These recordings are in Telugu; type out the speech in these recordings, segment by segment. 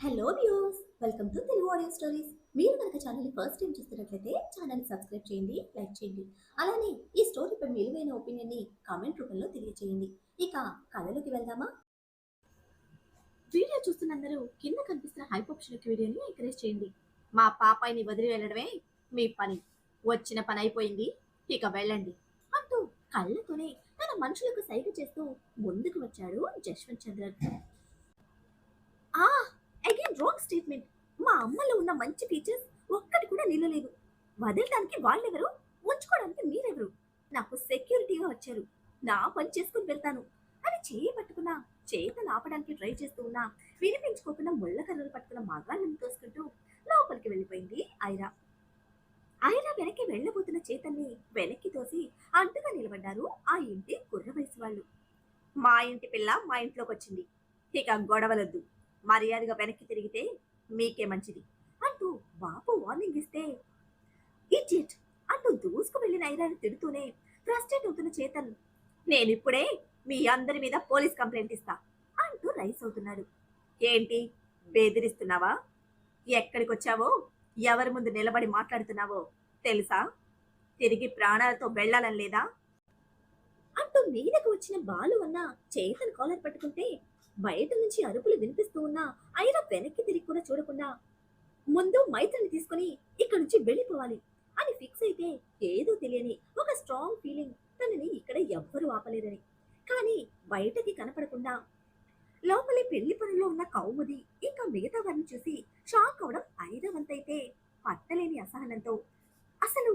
Hello views, welcome to Telugu audio stories. మీరు కనుక ఛానల్ని ఫస్ట్ టైం చూస్తున్నట్లయితే ఛానల్ని సబ్స్క్రైబ్ చేయండి, లైక్ చేయండి. అలానే ఈ స్టోరీపై విలువైన ఒపీనియన్ని కామెంట్ రూపంలో తెలియజేయండి. ఇక కథలోకి వెళ్దామా? వీడియో చూస్తున్న అందరూ కింద కనిపిస్తున్న హైప్ ఆప్షన్ వీడియోని ఎంకరేజ్ చేయండి. మా పాపాయిని వదిలి వెళ్ళడమే మీ పని. వచ్చిన పని అయిపోయింది, ఇక వెళ్ళండి అంటూ కళ్ళతోనే తన మనుషులకు సైగ చేస్తూ ముందుకు వచ్చాడు జశ్వంత్ చంద్రన్. ఆ అగైన్ రాంగ్ స్టేట్మెంట్. మా అమ్మలో ఉన్న మంచి ఫీచర్స్ ఒక్కటి కూడా నిలలేదు. వదలడానికి వాళ్ళెవరు, ఉంచుకోవడానికి మీరెవరు? నాకు సెక్యూరిటీగా వచ్చారు, నా పని చేసుకుని వెళ్తాను అని చేయి పట్టుకున్నా చేతలు ఆపడానికి ట్రై చేస్తూ ఉన్నా వినిపించుకోకుండా ముళ్ళ కర్రలు పట్టుకున్న మగాళ్ళని తోసుకుంటూ లోపలికి వెళ్ళిపోయింది ఐరా. ఐరా వెనక్కి వెళ్ళబోతున్న చేతల్ని వెనక్కి తోసి అంటుగా నిలబడ్డారు ఆ ఇంటి కుర్ర వయసు వాళ్ళు. మా ఇంటి పిల్ల మా ఇంట్లోకి వచ్చింది, ఇక గొడవలొద్దు, మర్యాదగా వెనక్కి తిరిగితే మీకే మంచిది అంటూ బాపు వార్నింగ్ ఇస్తే ఇడియట్ అంటూ దూసుకు వెళ్ళిన ఐరాని తిడుతూనే ఫ్రస్ట్రేట్ అవుతున్న చేతన్, నేనిప్పుడే మీ అందరి మీద పోలీస్ కంప్లైంట్ ఇస్తా అంటూ రైస్ అవుతున్నాడు. ఏంటి బెదిరిస్తున్నావా? ఎక్కడికి వచ్చావో, ఎవరి ముందు నిలబడి మాట్లాడుతున్నావో తెలుసా? తిరిగి ప్రాణాలతో వెళ్ళాలని లేదా అంటూ మీదకు వచ్చిన బాలు అన్న చేతన్ కాలర్ పట్టుకుంటే బయట నుంచి అరుపులు వినిపిస్తూ ఉన్నా ఐరా వెనక్కి తిరిగి కూడా చూడకుండా ముందు మైత్రిని తీసుకుని ఇక్కడి నుంచి వెళ్ళిపోవాలి అని ఫిక్స్ అయితే ఏదో తెలియని ఒక స్ట్రాంగ్ ఫీలింగ్ తనని ఇక్కడ ఎవ్వరూ ఆపలేరని. కానీ బయటకి కనపడకుండా లోపలి పెళ్లి పనుల్లో ఉన్న కౌముది ఇంకా మిగతా వారిని చూసి షాక్ అవడం ఐరావంతైతే పట్టలేని అసహనంతో అసలు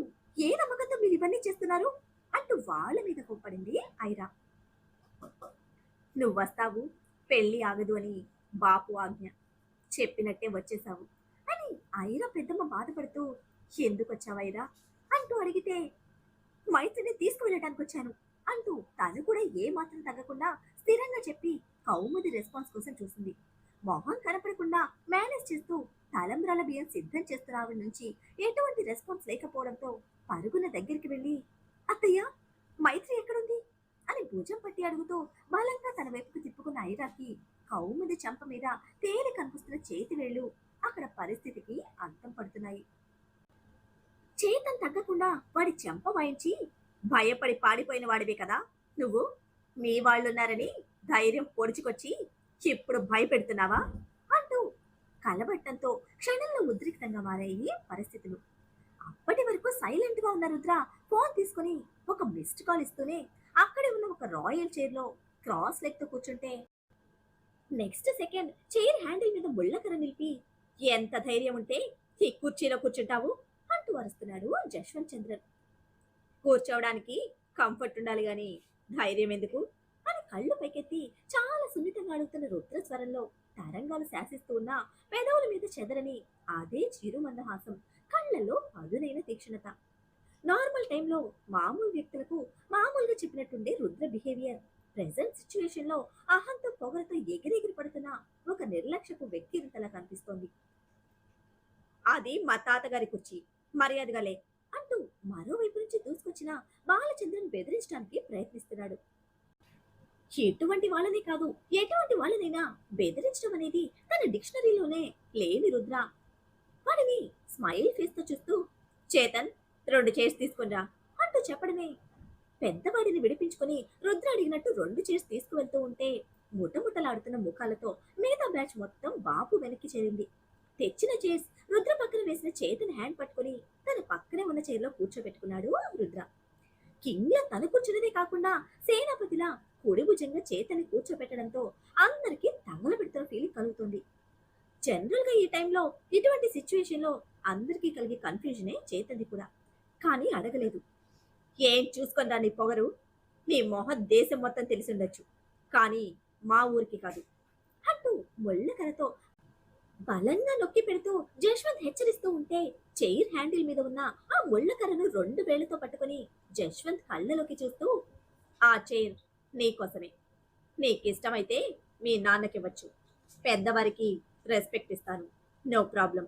ఏ నమ్మకంతో మీరు ఇవన్నీ చేస్తున్నారు అంటూ వాళ్ళ మీద కోప్పడింది ఐరా. నువ్వు వస్తావు, పెళ్లి ఆగదు అని బాపు ఆజ్ఞ, చెప్పినట్టే వచ్చేసావు అని ఐరా పెద్దమ్మ బాధపడుతూ ఎందుకు వచ్చావైరా అంటూ అడిగితే మైత్రిని తీసుకువెళ్ళడానికి వచ్చాను అంటూ తను కూడా ఏ మాత్రం తగ్గకుండా స్థిరంగా చెప్పి కౌముది రెస్పాన్స్ కోసం చూసింది. మొహం కనపడకుండా మేనేజ్ చేస్తూ తలంబ్రాల బియ్యం సిద్ధం చేస్తున్న ఆవిడ నుంచి ఎటువంటి రెస్పాన్స్ లేకపోవడంతో పరుగున దగ్గరికి వెళ్ళి అత్తయ్య, మైత్రి ఎక్కడుంది అని భుజం పట్టి అడుగుతూ బలంగా తన వైపుకు తిప్పుకున్న ఐరాకి కౌముది చంప మీద తేలి కనిపిస్తున్న చేతి వేళ్లు అక్కడ పరిస్థితికి అంతం పడుతున్నాయి. చేతం తగ్గకుండా వాడి చెంప వాయించి భయపడి పాడిపోయిన వాడివే కదా నువ్వు, మీ వాళ్ళున్నారని ధైర్యం పొడుచుకొచ్చి ఇప్పుడు భయపెడుతున్నావా అంటూ కలబట్టంతో క్షణంలో ఉద్రిక్తంగా మారాయి పరిస్థితులు. అప్పటి వరకు సైలెంట్ గా ఉన్న రుద్ర ఫోన్ తీసుకుని ఒక మిస్డ్ కాల్ ఇస్తూనే అక్కడే ఉన్న ఒక రాయల్ చైర్ లో క్రాస్ లెగ్ తో కూర్చుంటే నెక్స్ట్ సెకండ్ చైర్ హ్యాండిల్ మీద ముళ్ళకర నిలిపి ఎంత ధైర్యం ఉంటే ఈ కుర్చీలో కూర్చుంటావు అంటూ అరుస్తున్నాడు జశ్వంత్ చంద్రన్. కూర్చోవడానికి కంఫర్ట్ ఉండాలి గాని ధైర్యం ఎందుకు అని కళ్ళు పైకెత్తి చాలా సున్నితంగా అడుగుతున్న రుద్ర స్వరంలో తరంగాలు శాసిస్తూ ఉన్న పెదవుల మీద చెదరని అదే చిరు మందహాసం, కళ్ళల్లో పదునైన తీక్షణత. నార్మల్ టైంలో మామూలు వ్యక్తులకు మామూలుగా చెప్పినట్టుండే రుద్ర బిహేవియర్ ప్రెసెంట్ సిచ్యువేషన్ లో అహంతో పొగరతో ఎగిరెగిరి పడుతున్న ఒక నిర్లక్ష్యపు వ్యక్తిగతలా కనిపిస్తోంది. అది మా తాతగారి కుర్చీ, మర్యాదగా లే అంటూ మరోవైపు నుంచి దూసుకొచ్చిన బాలచంద్రన్ బెదిరించడానికి ప్రయత్నిస్తున్నాడు. ఎటువంటి వాళ్ళనే కాదు, ఎటువంటి వాళ్ళనైనా బెదిరించడం అనేది తన డిక్షనరీలోనే లేని రుద్ర వాడిని స్మైల్ ఫేస్ తో చూస్తూ చేతన్, 2 చైర్స్ తీసుకునిరా అంటూ చెప్పడమే. పెద్దవాడిని విడిపించుకుని రుద్ర అడిగినట్టు 2 చైర్స్ తీసుకువెళ్తూ ఉంటే ముటముటలాడుతున్న ముఖాలతో మిగతా బ్యాచ్ మొత్తం బాపు వెనక్కి చేరింది. తెచ్చిన చైర్స్ రుద్ర పక్కన వేసిన చేతన్ హ్యాండ్ పట్టుకుని తన పక్కనే ఉన్న చైర్లో కూర్చోబెట్టుకున్నాడు రుద్ర. కింగ్ లా తను కూర్చున్నదే కాకుండా సేనాపతిలా కుడి భుజంగా చేతని కూర్చోబెట్టడంతో అందరికీ తగలబెడుతున్న ఫీలింగ్ కలుగుతుంది. జనరల్ గా ఈ టైంలో ఇటువంటి సిచ్యువేషన్ లో అందరికీ కలిగే కన్ఫ్యూజనే చేతంది కూడా. కానీ అడగలేదు. ఏం చూసుకుందా నీ పొగరు, నీ మొహ దేశం మొత్తం తెలిసి ఉండొచ్చు, కానీ మా ఊరికి కాదు అంటూ ముళ్ళకరతో బలంగా నొక్కి పెడుతూ జశ్వంత్ హెచ్చరిస్తూ ఉంటే చైర్ హ్యాండిల్ మీద ఉన్న ఆ ముళ్ళకర్రను 2 వేళ్లతో పట్టుకుని జశ్వంత్ కళ్ళలోకి చూస్తూ ఆ చైర్ నీకోసమే, నీకిష్టమైతే మీ నాన్నకివ్వచ్చు, పెద్దవారికి రెస్పెక్ట్ ఇస్తాను, నో ప్రాబ్లం.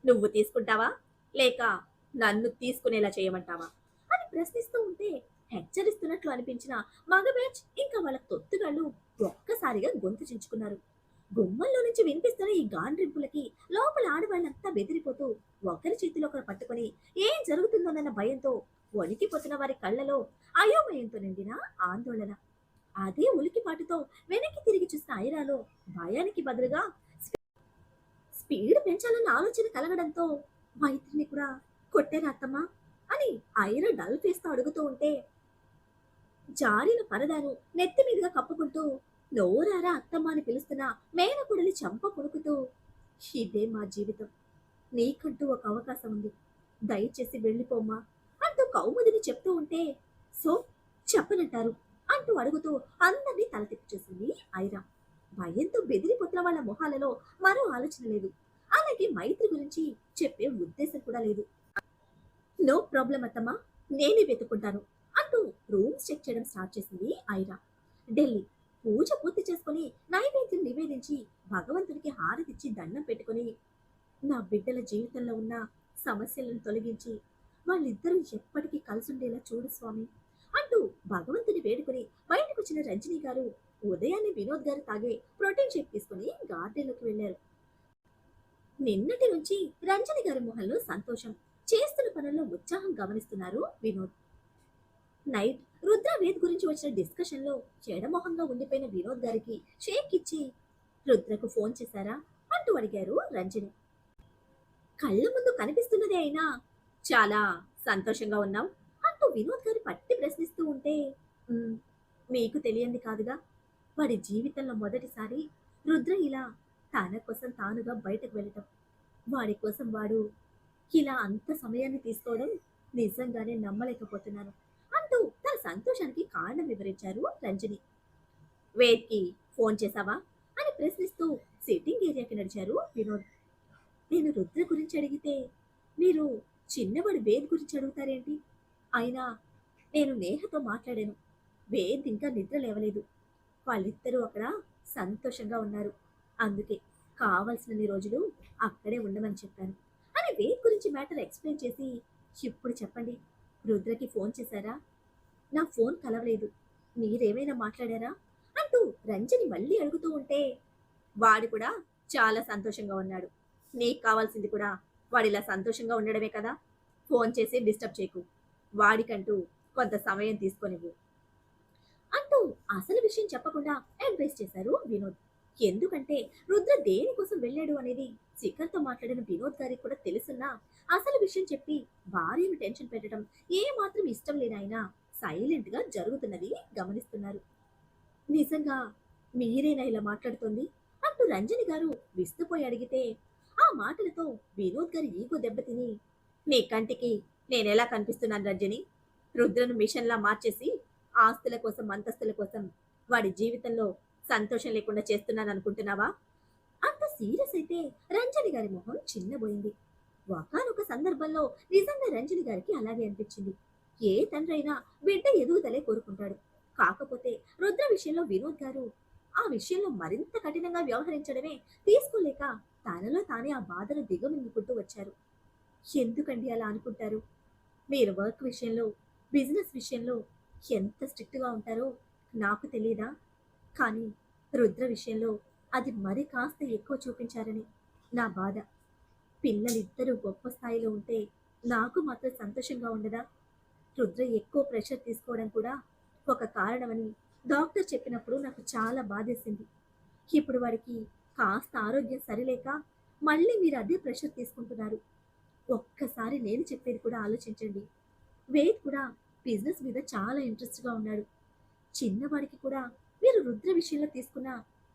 నువ్వు తీసుకుంటావా లేక నన్ను తీసుకునేలా చేయమంటావా అని ప్రశ్నిస్తూ ఉంటే హెచ్చరిస్తున్నట్లు అనిపించిన మగ బ్యాచ్ ఇంకా వాళ్ళ తొత్తుగాళ్ళు ఒక్కసారిగా గొంతు చించుకున్నారు. గుమ్మంలో నుంచి వినిపిస్తున్న ఈ గాండ్రింపులకి లోపల ఆడవాళ్ళంతా బెదిరిపోతూ ఒకరి చేతిలో ఒకరు పట్టుకొని ఏం జరుగుతుందోనన్న భయంతో వణికిపోతున్న వారి కళ్ళలో అయోమయంతో నిండిన ఆందోళన. అదే ఉలికిపాటుతో వెనక్కి తిరిగి చూసిన ఐరాలో భయానికి బదులుగా స్పీడ్ పెంచాలన్న ఆలోచన కలగడంతో మైత్రిని కూడా కొట్టేరా అత్తమ్మా అని ఐరా డల్ ఫేస్ తో అడుగుతూ ఉంటే జారిన పరదాను నెత్తి మీదుగా కప్పుకుంటూ నోరారా అత్తమ్మ అని పిలుస్తున్న మేనకొడలి చంప కొనుకుతూ ఇదే మా జీవితం, నీకంటూ ఒక అవకాశం ఉంది, దయచేసి వెళ్ళిపోమ్మా అంటూ కౌముదిని చెప్తూ ఉంటే సో చెప్పనంటారు అంటూ అడుగుతూ అందరినీ తల తిప్పి చూసింది ఐరా. భయంతో బెదిరిపోతున్న వాళ్ళ మొహాలలో మరో ఆలోచన లేదు, అలాగే మైత్రి గురించి చెప్పే ఉద్దేశం కూడా లేదు. నో ప్రాబ్లం అత్తమ్మా, నేనే వెతుక్కుంటాను అంటూ రూమ్స్ చెక్ చేయడం స్టార్ట్ చేసింది ఐరా. ఢిల్లీ పూజ పూర్తి చేసుకుని నైవేద్యం నివేదించి భగవంతుడికి హారతిచ్చి దండం పెట్టుకుని నా బిడ్డల జీవితంలో ఉన్న సమస్యలను తొలగించి వాళ్ళిద్దరూ ఎప్పటికీ కలిసుండేలా చూడు స్వామి అంటూ భగవంతుని వేడుకుని బయటకు వచ్చిన రంజని గారు ఉదయాన్నే వినోద్ గారు తాగే ప్రోటీన్ షేక్ తీసుకుని గార్డెన్లోకి వెళ్లారు. నిన్నటి నుంచి రంజని గారి మొహంలో సంతోషం, చేస్తున్న పనుల్లో ఉత్సాహం గమనిస్తున్నారు వినోద్. నైట్ రుద్ర వేద్ గురించి వచ్చిన డిస్కషన్ లో చెడమొహంగా ఉండిపోయిన వినోద్ గారికి షేక్ ఇచ్చి రుద్రకు ఫోన్ చేశారా అంటూ అడిగారు రంజని. కళ్ళ ముందు కనిపిస్తున్నదే అయినా చాలా సంతోషంగా ఉన్నాం అంటూ వినోద్ గారు పట్టి ప్రశ్నిస్తూ ఉంటే "ఉమ్, మీకు తెలియంది కాదుగా, వాడి జీవితంలో మొదటిసారి రుద్ర ఇలా తన కోసం తానుగా బయటకు వెళ్ళటం, వాడి కోసం వాడు ఇలా అంత సమయాన్ని తీసుకోవడం నిజంగానే నమ్మలేకపోతున్నాను అంటూ తన సంతోషానికి కారణం వివరించారు రంజని. వేద్కి ఫోన్ చేశావా అని ప్రశ్నిస్తూ సిట్టింగ్ ఏరియాకి నడిచారు వినోద్. నేను రుద్ర గురించి అడిగితే మీరు చిన్నవాడు వేద్ గురించి అడుగుతారేంటి? అయినా నేను నేహతో మాట్లాడాను, వేద్ ఇంకా నిద్ర లేవలేదు, వాళ్ళిద్దరూ అక్కడ సంతోషంగా ఉన్నారు, అందుకే కావలసినన్ని రోజులు అక్కడే ఉండమని చెప్పాను అని వేద్ గురించి మ్యాటర్ ఎక్స్ప్లెయిన్ చేసి ఇప్పుడు చెప్పండి, రుద్రకి ఫోన్ చేశారా? నా ఫోన్ కలవలేదు, మీరేమైనా మాట్లాడారా అంటూ రంజని మళ్ళీ అడుగుతూ ఉంటే వాడు కూడా చాలా సంతోషంగా ఉన్నాడు, నీకు కావాల్సింది కూడా వాడిలా సంతోషంగా ఉండడమే కదా, ఫోన్ చేసి డిస్టర్బ్ చేయకు, వాడికంటూ కొంత సమయం తీసుకొనివ్వు అంటూ అసలు విషయం చెప్పకుండా అడ్వైస్ చేశారు వినోద్. ఎందుకంటే రుద్ర దేనికోసం వెళ్ళాడు అనేది శిఖర్తో మాట్లాడిన వినోద్ గారికి కూడా తెలుసున్నా అసలు విషయం చెప్పి భార్యను టెన్షన్ పెట్టడం ఏ మాత్రం ఇష్టం లేనాయన సైలెంట్ గా జరుగుతున్నది గమనిస్తున్నారు. నిజంగా మీరేనా ఇలా మాట్లాడుతోంది అంటూ రంజని గారు విస్తుపోయి అడిగితే ఆ మాటలతో వినోద్ గారి ఈగో దెబ్బతిని నీ కంటికి నేనెలా కనిపిస్తున్నాను రంజని, రుద్రను మిషన్లా మార్చేసి ఆస్తుల కోసం అంతస్తుల కోసం వాడి జీవితంలో సంతోషం లేకుండా చేస్తున్నాను అనుకుంటున్నావా అంత సీరియస్ అయితే రంజని గారి మొహం చిన్నబోయింది. ఒకానొక సందర్భంలో నిజంగా రంజని గారికి అలాగే అనిపించింది. ఏ తండ్రి అయినా బిడ్డ ఎదుగుదలే కోరుకుంటాడు, కాకపోతే రుద్ర విషయంలో వినోద్ గారు ఆ విషయంలో మరింత కఠినంగా వ్యవహరించడమే తీసుకోలేక తనలో తానే ఆ బాధను దిగమింగుకుంటూ వచ్చారు. ఎందుకండి అలా అనుకుంటారు? మీరు వర్క్ విషయంలో, బిజినెస్ విషయంలో ఎంత స్ట్రిక్ట్‌గా ఉంటారో నాకు తెలీదా? కానీ రుద్ర విషయంలో అది మరి కాస్త ఎక్కువ చూపించారని నా బాధ. పిల్లలిద్దరూ గొప్ప స్థాయిలో ఉంటే నాకు మాత్రం సంతోషంగా ఉండదా? రుద్ర ఎక్కువ ప్రెషర్ తీసుకోవడం కూడా ఒక కారణమని డాక్టర్ చెప్పినప్పుడు నాకు చాలా బాధేసింది. ఇప్పుడు వాడికి కాస్త ఆరోగ్యం సరిలేక మళ్ళీ మీరు అదే ప్రెషర్ తీసుకుంటున్నారు. ఒక్కసారి నేను చెప్పేది కూడా ఆలోచించండి. వేద్ కూడా బిజినెస్ మీద చాలా ఇంట్రెస్ట్‌గా ఉన్నాడు. చిన్నవాడికి కూడా మీరు రుద్ర విషయంలో తీసుకున్న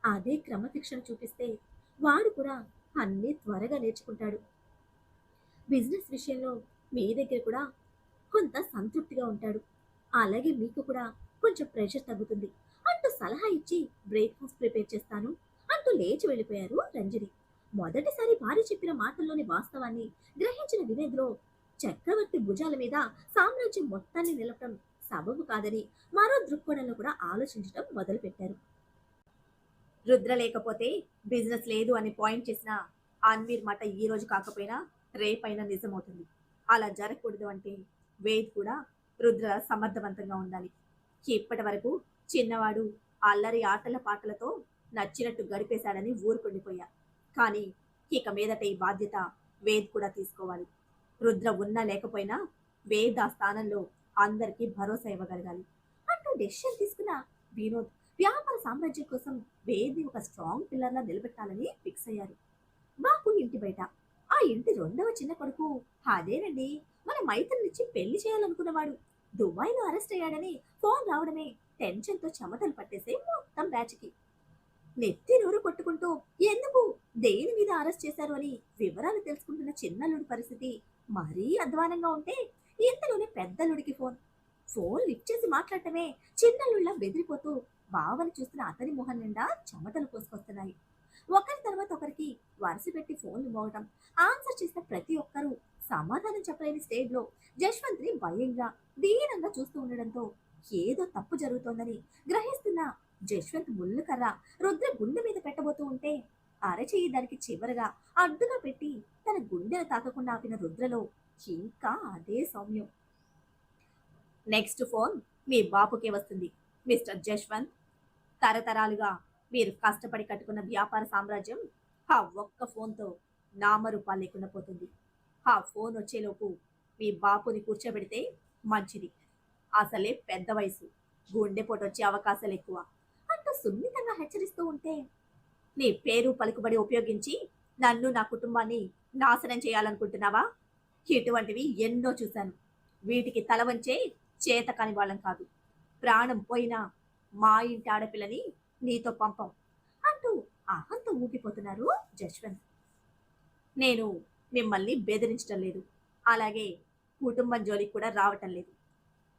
అదే క్రమశిక్షణ చూపిస్తే వాడు కూడా అన్నీ త్వరగా నేర్చుకుంటాడు. బిజినెస్ విషయంలో మీ దగ్గర కూడా కొంత సంతృప్తిగా ఉంటాడు. అలాగే మీకు కూడా కొంచెం ప్రెషర్ తగ్గుతుంది అంటూ సలహా ఇచ్చి బ్రేక్‌ఫాస్ట్ ప్రిపేర్ చేస్తాను అంటూ లేచి వెళ్ళిపోయారు రంజని. మొదటిసారి భార్య చెప్పిన మాటల్లోని వాస్తవాన్ని గ్రహించిన వినోద్‌లో చక్రవర్తి భుజాల మీద సామ్రాజ్యం మొత్తాన్ని నిలపడం సబబు కాదని మరో దృక్కోణంలో కూడా ఆలోచించడం మొదలుపెట్టారు. రుద్ర లేకపోతే బిజినెస్ లేదు అని పాయింట్ చేసిన అన్వీర్ మాట ఈ రోజు కాకపోయినా రేపైనా నిజమవుతుంది. అలా జరగకూడదు అంటే వేద్ కూడా రుద్ర సమర్థవంతంగా ఉండాలి. ఇప్పటి వరకు చిన్నవాడు అల్లరి ఆటల పాటలతో నచ్చినట్టు గడిపేశాడని ఊరుకుండిపోయా. కానీ ఇక మీదట ఈ బాధ్యత వేద్ కూడా తీసుకోవాలి. రుద్ర ఉన్నా లేకపోయినా వేద్ ఆ స్థానంలో అందరికీ భరోసా ఇవ్వగలగాలి అంటూ డెసిషన్ తీసుకున్న వినోద్ వ్యాపార సామ్రాజ్యం కోసం వేద్ని ఒక స్ట్రాంగ్ పిల్లర్లా నిలబెట్టాలని ఫిక్స్ అయ్యారు. బాపు ఇంటి బయట ఆ ఇంటి రెండవ చిన్న కొడుకు అదేనండి మన మైత్రినిచ్చి పెళ్లి చేయాలనుకున్నవాడు దుబాయ్లో అరెస్ట్ అయ్యాడని ఫోన్ రావడమే టెన్షన్తో చెమటలు పట్టేసే మొత్తం బ్యాచ్కి. నెత్తి నోరు కొట్టుకుంటూ ఎందుకు దేని మీద అరెస్ట్ చేశారు అని వివరాలు తెలుసుకుంటున్న చిన్నల్లుడి పరిస్థితి మరీ అధ్వానంగా ఉంటే ఇంతలోనే పెద్దల్లుడికి ఫోన్. ఫోన్ లిఫ్ట్ చేసి మాట్లాడటమే చిన్నల్లుళ్ళ బెదిరిపోతూ బావని చూస్తున్న అతని మొహం నిండా చెమటలు పోసుకొస్తున్నాయి. ఒకరి తర్వాత ఒకరికి వరుస పెట్టి ఫోన్లు మోగటం, ఆన్సర్ చేసిన ప్రతి ఒక్కరూ సమాధానం చెప్పలేని స్టేజ్ లో జశ్వంత్ని భయంగా దీనంగా చూస్తూ ఉండడంతో ఏదో తప్పు జరుగుతోందని గ్రహిస్తున్న జశ్వంత్ ముళ్ళు కర్ర రుద్ర గుండె మీద పెట్టబోతూ ఉంటే అరచేయి దానికి చివరగా అడ్డుగా పెట్టి తన గుండెను తాకకుండా ఆపిన రుద్రలో ఇంకా అదే సౌమ్యం. నెక్స్ట్ ఫోన్ మీ బాపుకే వస్తుంది. మిస్టర్ జశ్వంత్, తరతరాలుగా మీరు కష్టపడి కట్టుకున్న వ్యాపార సామ్రాజ్యం ఆ ఒక్క ఫోన్తో నామరూపాలు లేకుండా పోతుంది. ఆ ఫోన్ వచ్చేలోపు మీ బాపుని కూర్చోబెడితే మంచిది. అసలే పెద్ద వయసు, గుండెపోటు వచ్చే అవకాశాలు ఎక్కువ అంటూ సున్నితంగా హెచ్చరిస్తూ ఉంటే నీ పేరు పలుకుబడి ఉపయోగించి నన్ను నా కుటుంబాన్ని నాశనం చేయాలనుకుంటున్నావా? ఇటువంటివి ఎన్నో చూశాను. వీటికి తల వంచే చేత కాని వాళ్ళం కాదు. ప్రాణం పోయినా మా ఇంటి ఆడపిల్లని నీతో పంపం అంటూ అహంతో ఊగిపోతున్నారు జశ్వంత్. నేను మిమ్మల్ని బెదిరించటం లేదు, అలాగే కుటుంబం జోలికి కూడా రావటం లేదు.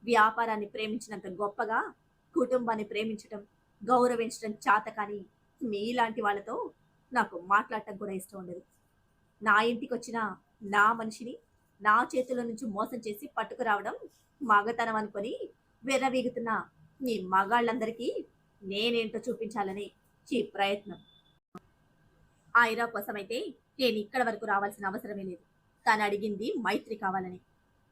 వ్యాపారాన్ని ప్రేమించినంత గొప్పగా కుటుంబాన్ని ప్రేమించటం, గౌరవించడం చాత కానీ మీలాంటి వాళ్ళతో నాకు మాట్లాడటం కూడా ఇష్టం ఉండదు. నా ఇంటికి వచ్చిన నా మనిషిని నా చేతుల నుంచి మోసం చేసి పట్టుకురావడం మగతనం అనుకొని విర్రవీగుతున్న మీ మగాళ్ళందరికీ నేనేంటో చూపించాలని ఈ ప్రయత్నం. ఆ ఐరా కోసమైతే నేను ఇక్కడ వరకు రావాల్సిన అవసరమే లేదు. తను అడిగింది మైత్రి కావాలని.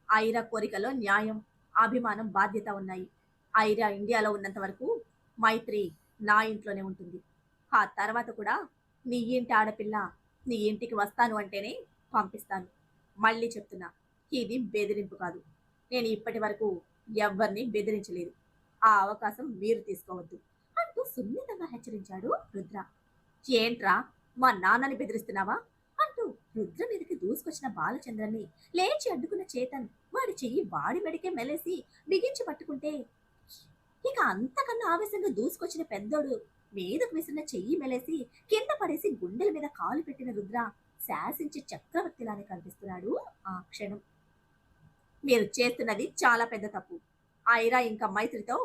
ఐరా కోరికలో న్యాయం, అభిమానం, బాధ్యత ఉన్నాయి. ఐరా ఇండియాలో ఉన్నంత వరకు మైత్రి నా ఇంట్లోనే ఉంటుంది. ఆ తర్వాత కూడా నీ ఇంటి ఆడపిల్ల నీ ఇంటికి వస్తాను అంటేనే పంపిస్తాను. మళ్ళీ చెప్తున్నా, ఇది బెదిరింపు కాదు. నేను ఇప్పటి వరకు ఎవ్వరిని బెదిరించలేదు. ఆ అవకాశం మీరు తీసుకోవద్దు అంటూ సున్నితంగా హెచ్చరించాడు రుద్ర. ఏంట్రా మా నాన్నని బెదిరిస్తున్నావా అంటూ రుద్ర మీదకి దూసుకొచ్చిన బాలచంద్రని లేచి అడ్డుకున్న చేతన్ వాడి చెయ్యి వాడి మెడికే మెలేసి బిగించి పట్టుకుంటే ఇక అంతకన్నా ఆవేశంగా దూసుకొచ్చిన పెద్దోడు మీదకు విసిరిన చెయ్యి మెలేసి కింద పడేసి గుండెల మీద కాలు పెట్టిన రుద్ర శాసించి చక్రవర్తిలానే కనిపిస్తున్నాడు ఆ క్షణం. మీరు చేస్తున్నది చాలా పెద్ద తప్పు. ఐరా ఇంకా మైత్రితో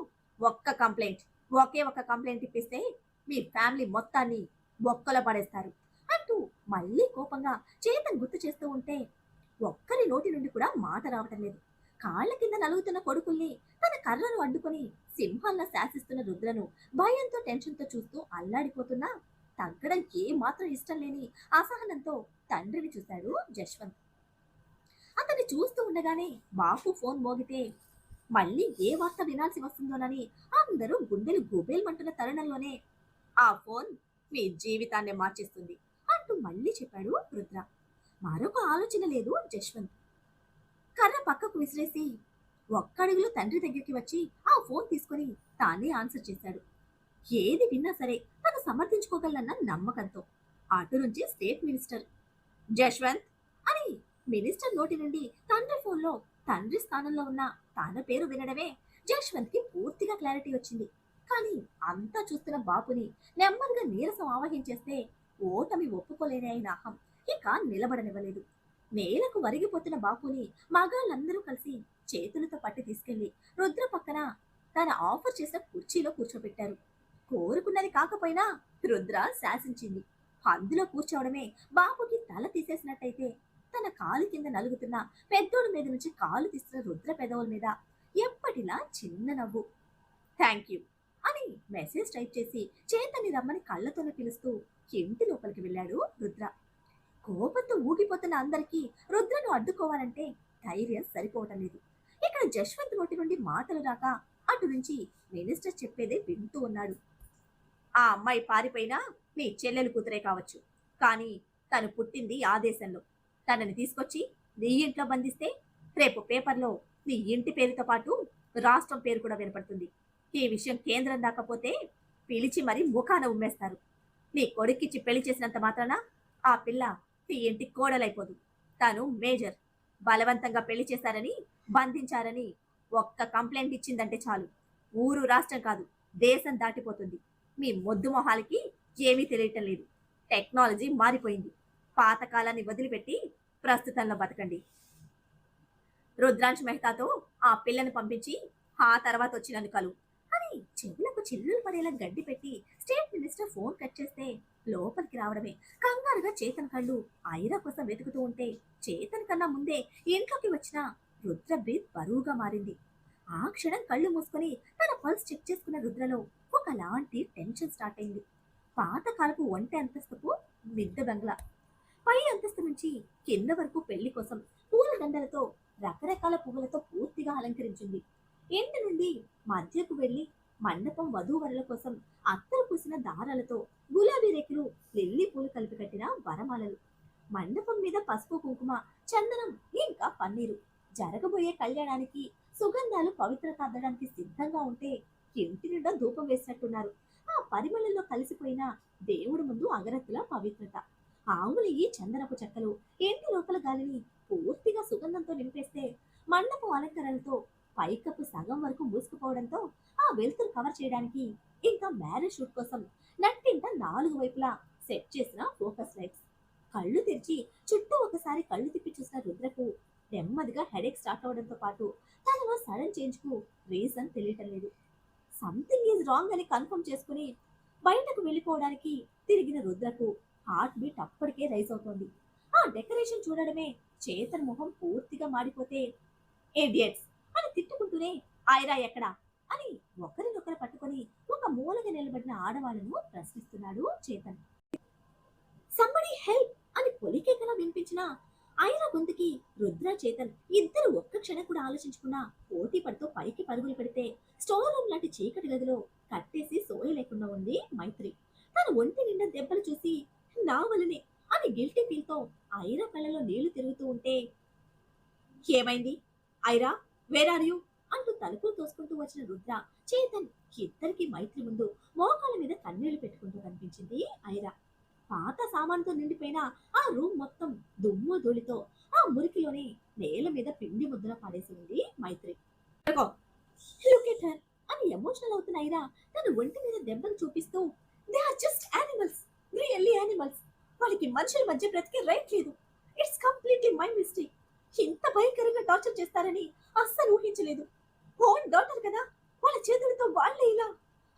ఒకే ఒక కంప్లైంట్ ఇప్పిస్తే మీ ఫ్యామిలీ మొత్తాన్ని బొక్కలో పడేస్తారు అంటూ మళ్ళీ కోపంగా చేతన్ గుర్తు చేస్తూ ఉంటే ఒక్కరి నోటి నుండి కూడా మాట రావటం లేదు. కాళ్ల కింద నలుగుతున్న కొడుకుల్ని తన కర్రను అడ్డుకొని సింహాల్లా శాసిస్తున్న రుద్రను భయంతో టెన్షన్తో చూస్తూ అల్లాడిపోతున్నా తగ్గడం ఏ మాత్రం ఇష్టం లేని అసహనంతో తండ్రిని చూశాడు జశ్వంత్. అతన్ని చూస్తూ ఉండగానే బాపు ఫోన్ మోగితే మళ్ళీ ఏ వార్త వినాల్సి వస్తుందోనని అందరూ గుండెలు గుబేల్మంటున్న తరుణంలోనే ఆ ఫోన్ మీ జీవితాన్ని మార్చేస్తుంది అంటూ మళ్ళీ చెప్పాడు రుద్ర. మరొక ఆలోచన లేదు జశ్వంత్. కర్ర పక్కకు విసిరేసి ఒక్కడుగులో తండ్రి దగ్గరికి వచ్చి ఆ ఫోన్ తీసుకుని తానే ఆన్సర్ చేశాడు. ఏది విన్నా సరే తను సమర్థించుకోగలనన్న నమ్మకంతో. అటు నుంచి స్టేట్ మినిస్టర్. జశ్వంత్ అని మినిస్టర్ నోటి నుండి తండ్రి ఫోన్లో తండ్రి స్థానంలో ఉన్న తన పేరు వినడమే జశ్వంత్ కి పూర్తిగా క్లారిటీ వచ్చింది. కానీ అంతా చూస్తున్న బాపుని నెమ్మదిగా నీరసం ఆవహించేస్తే ఓటమి ఒప్పుకోలేని అయిన అహం ఇక నిలబడనివ్వలేదు. నేలకు వరిగిపోతున్న బాపుని మగాళ్ళందరూ కలిసి చేతులతో పట్టి తీసుకెళ్లి రుద్ర పక్కన తన ఆఫర్ చేసిన కుర్చీలో కూర్చోబెట్టారు. కోరుకున్నది కాకపోయినా రుద్ర శాసించింది. అందులో కూర్చోవడమే బాపుకి తల తీసేసినట్టయితే తన కాలు కింద నలుగుతున్న పెద్దోడి మీద నుంచి కాలు తీస్తున్న రుద్ర పెదవుల మీద ఎప్పటిలా చిన్న నవ్వు. థ్యాంక్ యూ అని మెసేజ్ టైప్ చేసి చేతని రమ్మని కళ్ళతోనే పిలుస్తూ ఇంటి లోపలికి వెళ్ళాడు రుద్ర. కోపంతో ఊగిపోతున్న అందరికీ రుద్రను అడ్డుకోవాలంటే ధైర్యం సరిపోవటం లేదు. ఇక్కడ జశ్వంత్ నోటి నుండి మాటలు రాక అటు నుంచి మినిస్టర్ చెప్పేదే వింటూ ఉన్నాడు. ఆ అమ్మాయి పారిపోయినా నీ చెల్లెలు కూతురే కావచ్చు. కానీ తను పుట్టింది ఆ దేశంలో. తనని తీసుకొచ్చి నీ ఇంట్లో బంధిస్తే రేపు పేపర్‌లో నీ ఇంటి పేరుతో పాటు రాష్ట్రం పేరు కూడా వినపడుతుంది. ఈ విషయం కేంద్రం దాకా పోతే పిలిచి మరీ ముఖాన ఉమ్మేస్తారు. నీ కొడుక్కిచ్చి పెళ్లి చేసినంత మాత్రాన ఆ పిల్ల ఈ ఇంటి కోడలైపోదు. తను మేజర్. బలవంతంగా పెళ్లి చేశారని, బంధించారని ఒక్క కంప్లైంట్ ఇచ్చిందంటే చాలు. ఊరు రాష్ట్రం కాదు, దేశం దాటిపోతుంది. మీ మొద్దు మొహాలకి ఏమీ తెలియటం లేదు. టెక్నాలజీ మారిపోయింది. పాత కాలాన్ని వదిలిపెట్టి ప్రస్తుతంలో బతకండి. రుద్రాంశ్ మెహతాతో ఆ పిల్లని పంపించి ఆ తర్వాత వచ్చి నన్ను కలువు అని చెవులకు చిల్లులు పడేలా గడ్డి పెట్టి స్టేట్ మినిస్టర్ ఫోన్ కట్ చేస్తే లోపలికి రావడమే. కంగారుగా చేతన్ కళ్ళు ఐరా కోసం వెతుకుతూ ఉంటే చేతన్ కన్నా ముందే ఇంట్లోకి వచ్చిన రుద్ర బ్రీత్ బరువుగా మారింది. ఆ క్షణం కళ్ళు మూసుకొని తన పల్స్ చెక్ చేసుకున్న రుద్రలో ఒకలాంటి టెన్షన్ స్టార్ట్ అయింది. పాత కాలపు ఒంటె అంతస్తుకు మిద్దె బంగ్లా. పై అంతస్తు నుంచి కింద వరకు పెళ్లి కోసం పూల దండలతో రకరకాల పువ్వులతో పూర్తిగా అలంకరించింది. ఇంటి నుండి మధ్యకు వెళ్లి మండపం వధూవరుల కోసం అత్తరు పూసిన దారాలతో గులాబీ రేకులు లిల్లీ పూలు కలిపి కట్టిన వరమాలలు. మండపం మీద పసుపు కుంకుమ, చందనం ఇంకా పన్నీరు. జరగబోయే కళ్యాణానికి సుగంధాలు పవిత్రత అద్దడానికి సిద్ధంగా ఉంటే ఇంటి నిండా ధూపం వేసినట్టున్నారు. ఆ పరిమళంలో కలిసిపోయిన దేవుడి ముందు అగరత్తుల పవిత్రత. ఆవులిగి చందనపు చెక్కలు ఇంటి లోపల గాలిని పూర్తిగా సుగంధంతో నింపేస్తే మండపం అలంకరణలతో పైకప్పు సగం వరకు మూసుకుపోవడంతో ఆ వెలుతురు కవర్ చేయడానికి ఇంకా మ్యారేజ్ షూట్ కోసం నట్టింట 4 వైపులా సెట్ చేసిన ఫోకస్ లైట్స్. కళ్ళు తెరిచి చుట్టూ ఒకసారి కళ్ళు తిప్పి చూసిన రుద్రకు నెమ్మదిగా హెడేక్ స్టార్ట్ అవడంతో పాటు తనలో సడన్ చేంజ్ కు రీజన్ తెలియటం లేదు. సంథింగ్ ఈజ్ రాంగ్ అని కన్ఫర్మ్ చేసుకుని బయటకు వెళ్ళిపోవడానికి తిరిగిన రుద్రకు హార్ట్ బీట్ అప్పటికే రైజ్ అవుతోంది. ఆ డెకరేషన్ చూడడమే చేతన్ మొహం పూర్తిగా మాడిపోతే ఏడియట్స్ అని తిట్టుకుంటూనే ఐరా ఎక్కడా అని ఒకరినొకరు పట్టుకొని ఒక మూలగా నిలబడిన ఆడవాళ్లను ప్రశ్నిస్తున్నాడు చేతన్. సంబడి హెల్ప్ అని పొలికేకలా వినిపించిన ఐరా గొంతుకి రుద్ర చేతన్ ఇద్దరు ఒక్క క్షణం కూడా ఆలోచించకుండా పోటీ పడుతూ పైకి పరుగులు పెడితే స్టోర్ రూమ్ లాంటి చీకటి గదిలో కట్టేసి సోయ లేకుండా ఉంది మైత్రి. తన ఒంటి నిండా దెబ్బలు చూసి నా వలనే అని గిల్టీ ఫీల్ తో ఐరా కళ్ళలో నీళ్లు తిరుగుతూ ఉంటే ఏమైంది ఐరా వేర్ ఆర్ యూ అంటూ తలుపులు తోసుకుంటూ వచ్చిన రుద్ర చేతన్ ఇద్దరికి మైత్రి ముందు మోకాళ్ళ మీద కన్నీళ్లు పెట్టుకుంటూ కనిపించింది ఐరా. పాత సామాన్తో నిండిపోయిన ఆ రూమ్ మొత్తం దుమ్ము ధూళితో ఆ మురికిలోనే నేల మీద పిండి ముద్దల పడేసి ఉంది మైత్రి. లుక్ ఎట్ హర్ అని ఎమోషనల్ అవుతున్న ఐరా తన ఒంటి మీద దెబ్బలు చూపిస్తూ they are just animals, really animals. వాళ్ళకి మనుషుల మధ్య బ్రతికే రైట్ లేదు. It's completely my mistake. ఇంత భయంకరంగా టార్చర్ చేస్తారని అస్సలు ఊహించలేదు. ఓన్ డాటర్ కదా, వాళ్ళ చేతులతో వాళ్ళే ఇలా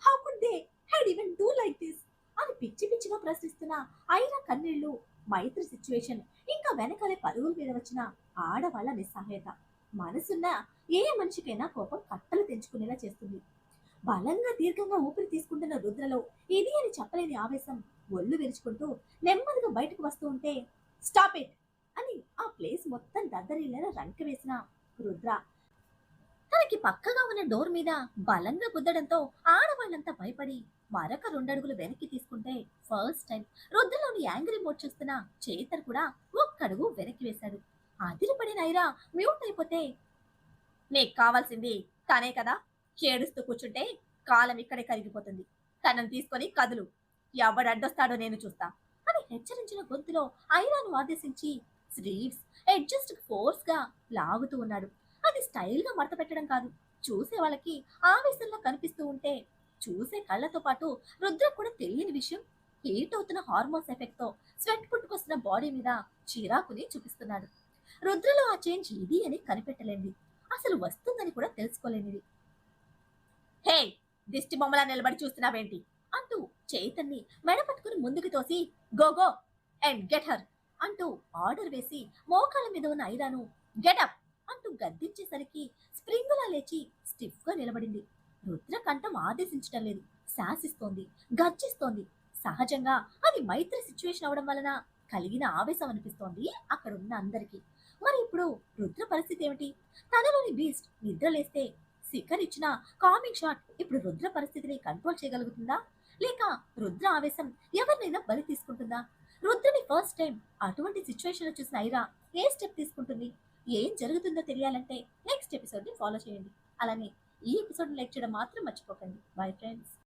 how could they had even do like this అని పిచ్చి పిచ్చిగా ప్రశ్నిస్తున్న ఐరా కన్నీళ్లు, మైత్రి సిచ్యువేషన్, ఇంకా వెనకాలే పరుగుల మీద వచ్చిన ఆడవాళ్ల నిస్సహాయత మనసున్న ఏ మనిషికైనా కోపం కట్టలు తెంచుకునేలా చేస్తుంది. బలంగా దీర్ఘంగా ఊపిరి తీసుకుంటున్న రుద్రలో ఇది అని చెప్పలేని ఆవేశం ఒళ్ళు విరుచుకుంటూ నెమ్మదిగా బయటకు వస్తూ ఉంటే స్టాప్ ఇట్ అని ఆ ప్లేస్ మొత్తం దద్దరిల్లేలా రంక వేసిన రుద్ర తనకి పక్కగా ఉన్న డోర్ మీద బలంగా గుద్దడంతో ఆడవాళ్ళంతా భయపడి మరొక 2 అడుగులు వెనక్కి తీసుకుంటే ఫస్ట్ టైం రుద్రలోని యాంగ్రీ మోడ్ చూస్తున్న చేతర్ కూడా ఒక్కడుగు వెనక్కి వేశాడు. అదిరిపడిన ఐరా మ్యూట్ అయిపోతే నీకు కావాల్సింది తనే కదా, ఏడుస్తూ కూర్చుంటే కాలం ఇక్కడే కరిగిపోతుంది. తనను తీసుకొని కదులు, ఎవడడ్డొస్తాడో నేను చూస్తా అని హెచ్చరించిన గొంతులో ఐరాను ఆదేశించి స్లీవ్స్ అడ్జస్ట్ ఫోర్స్ గా లాగుతూ ఉన్నాడు. అది స్టైల్ గా మడత పెట్టడం కాదు, చూసే వాళ్ళకి ఆవేశంలో కనిపిస్తూ ఉంటే చూసే కళ్ళతో పాటు రుద్ర కూడా తెలియని విషయం హీట్ అవుతున్న హార్మోన్స్ ఎఫెక్ట్ తో స్వెట్ పుట్టుకొస్తున్న బాడీ మీద చిరాకుని చూపిస్తున్నాడు. రుద్రలో ఆ చేంజ్ ఇది అని కనిపెట్టలేంది, అసలు వస్తుందని కూడా తెలుసుకోలేనిది. హే, దిష్టి బొమ్మలా నిలబడి చూస్తున్నావేంటి అంటూ చైతన్ని మెడ పట్టుకుని ముందుకు తోసి go go and get her అంటూ ఆర్డర్ వేసి మోకాళ్ళ మీద ఉన్న ఐరాను గెటప్ అంటూ గద్దించేసరికి స్ప్రింగులా లేచి స్టిఫ్ గా నిలబడింది. రుద్ర కంఠం ఆదేశించటం లేదు, శాసిస్తోంది, గర్జిస్తోంది. సహజంగా అది మైత్రి సిచ్యువేషన్ అవడం వలన కలిగిన ఆవేశం అనిపిస్తోంది అక్కడున్న అందరికీ. మరి ఇప్పుడు రుద్ర పరిస్థితి ఏమిటి? తనలోని బీస్ట్ నిద్రలేస్తే శిఖర్ ఇచ్చిన కామింగ్ షాట్ ఇప్పుడు రుద్ర పరిస్థితిని కంట్రోల్ చేయగలుగుతుందా? లేక రుద్ర ఆవేశం ఎవరినైనా బలి తీసుకుంటుందా? రుద్రని ఫస్ట్ టైం అటువంటి సిచ్యువేషన్ లో చూసిన ఐరా ఏ స్టెప్ తీసుకుంటుంది? ఏం జరుగుతుందో తెలియాలంటే నెక్స్ట్ ఎపిసోడ్ ని ఫాలో చేయండి. అలానే ఈ ఎపిసోడ్ లైక్ చేయడం మాత్రం మర్చిపోకండి. Bye friends.